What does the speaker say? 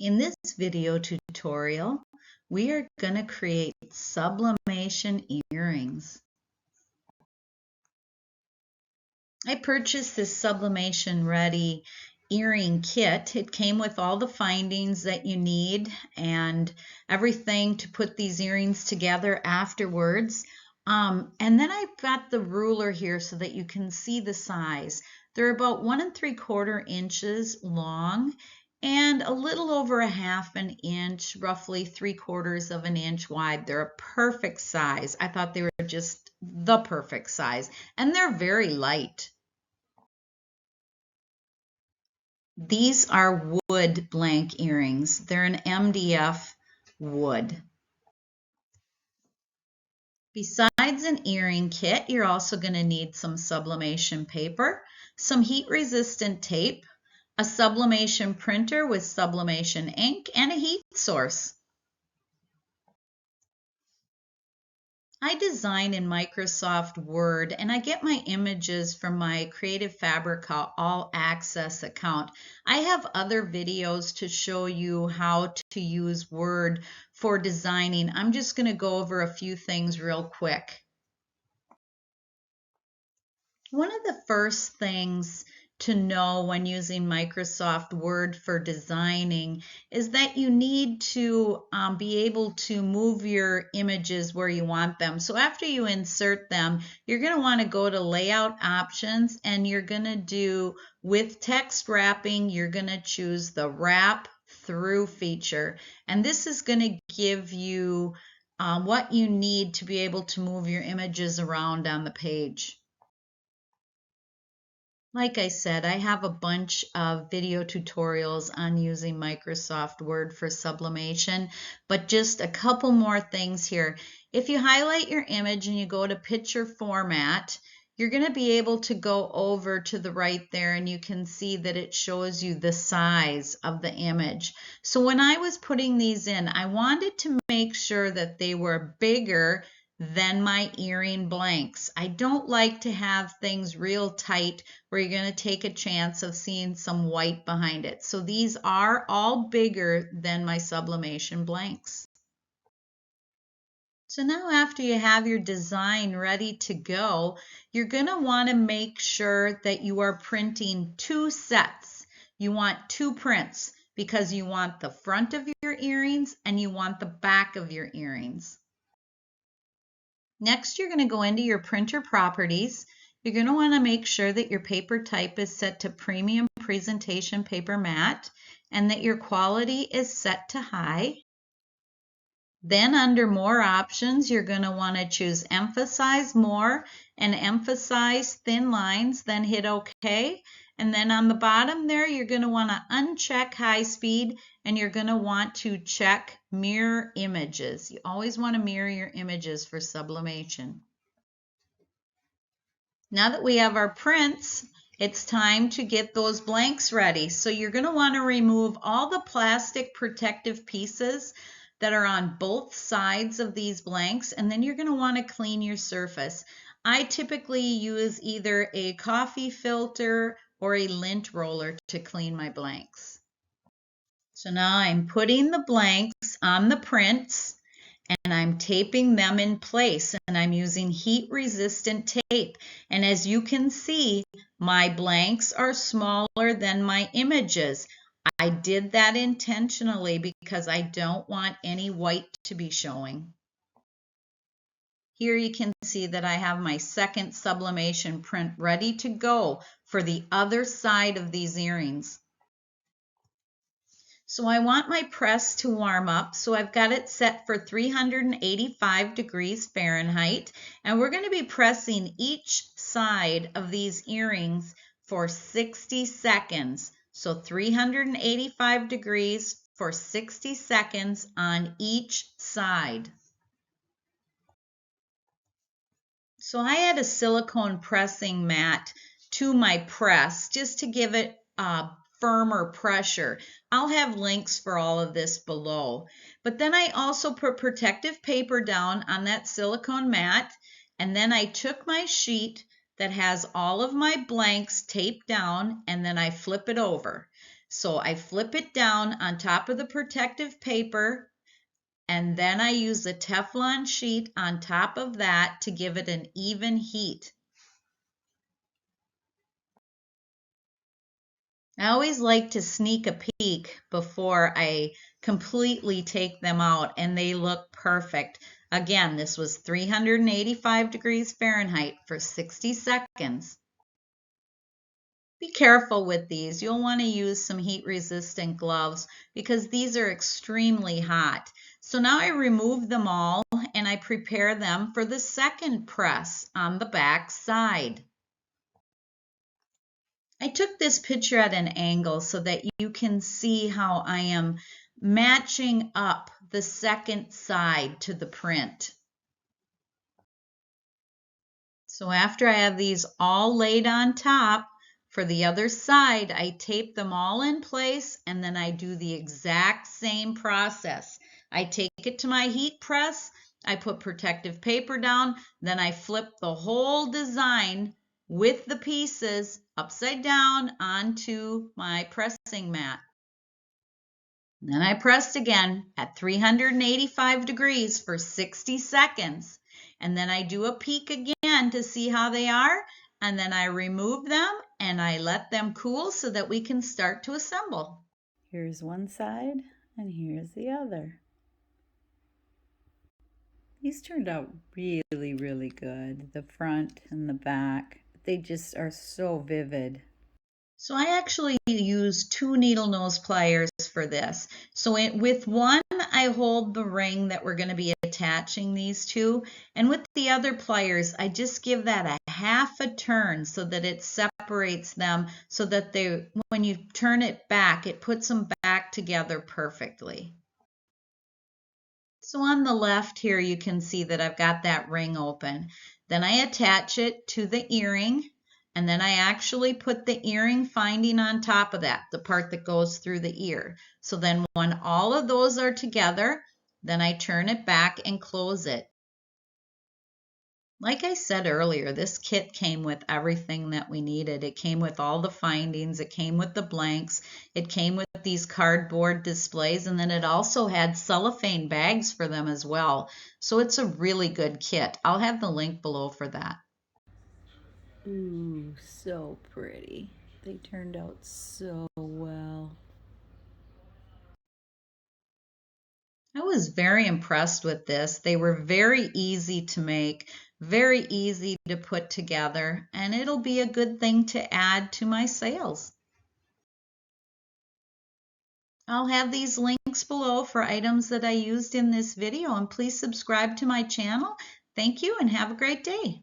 In this video tutorial, we are going to create sublimation earrings. I purchased this sublimation ready earring kit. It came with all the findings that you need and everything to put these earrings together afterwards. And then I've got the ruler here so that you can see the size. They're about 1 3/4 inches long and a little over a half an inch, roughly 3/4 of an inch wide. They're a perfect size. I thought they were just the perfect size, and they're very light. These are wood blank earrings. They're an MDF wood. Besides an earring kit, you're also going to need some sublimation paper, some heat-resistant tape, a sublimation printer with sublimation ink, and a heat source. I design in Microsoft Word and I get my images from my Creative Fabrica All Access account. I have other videos to show you how to use Word for designing. I'm just going to go over a few things real quick. One of the first things to know when using Microsoft Word for designing is that you need to be able to move your images where you want them. So after you insert them, you're going to want to go to Layout Options and you're going to do with text wrapping, you're going to choose the Wrap Through feature. And this is going to give you what you need to be able to move your images around on the page. Like I said, I have a bunch of video tutorials on using Microsoft Word for sublimation, but just a couple more things here. If you highlight your image and you go to picture format, you're going to be able to go over to the right there and you can see that it shows you the size of the image. So when I was putting these in, I wanted to make sure that they were bigger than my earring blanks. I don't like to have things real tight where you're going to take a chance of seeing some white behind it. So these are all bigger than my sublimation blanks. So now after you have your design ready to go, you're going to want to make sure that you are printing 2 sets. You want 2 prints because you want the front of your earrings and you want the back of your earrings. Next, you're going to go into your printer properties. You're going to want to make sure that your paper type is set to Premium Presentation Paper Matte and that your quality is set to high. Then under More Options, you're going to want to choose Emphasize More and Emphasize Thin Lines, then hit OK. And then on the bottom there, you're going to want to uncheck High Speed and you're going to want to check Mirror Images. You always want to mirror your images for sublimation. Now that we have our prints, it's time to get those blanks ready. So you're going to want to remove all the plastic protective pieces that are on both sides of these blanks, and then you're going to want to clean your surface. I typically use either a coffee filter or a lint roller to clean my blanks. So now I'm putting the blanks on the prints and I'm taping them in place, and I'm using heat-resistant tape. And as you can see, my blanks are smaller than my images. I did that intentionally because I don't want any white to be showing. Here you can see that I have my second sublimation print ready to go for the other side of these earrings. So I want my press to warm up, so I've got it set for 385 degrees Fahrenheit, and we're going to be pressing each side of these earrings for 60 seconds. So 385 degrees for 60 seconds on each side. So I add a silicone pressing mat to my press just to give it firmer pressure. I'll have links for all of this below. But then I also put protective paper down on that silicone mat, and then I took my sheet that has all of my blanks taped down, and then I flip it over. So I flip it down on top of the protective paper, and then I use a Teflon sheet on top of that to give it an even heat. I always like to sneak a peek before I completely take them out, and they look perfect. Again, this was 385 degrees Fahrenheit for 60 seconds. Be careful with these. You'll want to use some heat-resistant gloves because these are extremely hot. So now I remove them all and I prepare them for the second press on the back side. I took this picture at an angle so that you can see how I am matching up the second side to the print. So after I have these all laid on top, for the other side, I tape them all in place and then I do the exact same process. I take it to my heat press, I put protective paper down, then I flip the whole design with the pieces upside down onto my pressing mat. Then I pressed again at 385 degrees for 60 seconds. And then I do a peek again to see how they are. And then I remove them and I let them cool so that we can start to assemble. Here's one side and here's the other. These turned out really, really good. The front and the back. They just are so vivid. So I actually use 2 needle nose pliers for this. So with one, I hold the ring that we're going to be attaching these to. And with the other pliers, I just give that a half a turn so that it separates them so that when you turn it back, it puts them back together perfectly. So on the left here, you can see that I've got that ring open. Then I attach it to the earring, and then I actually put the earring finding on top of that, the part that goes through the ear. So then when all of those are together, then I turn it back and close it. Like I said earlier, this kit came with everything that we needed. It came with all the findings, it came with the blanks, it came with these cardboard displays, and then it also had cellophane bags for them as well. So it's a really good kit. I'll have the link below for that. Ooh, so pretty. They turned out so well. I was very impressed with this. They were very easy to make, very easy to put together, and it'll be a good thing to add to my sales. I'll have these links below for items that I used in this video, and please subscribe to my channel. Thank you and have a great day.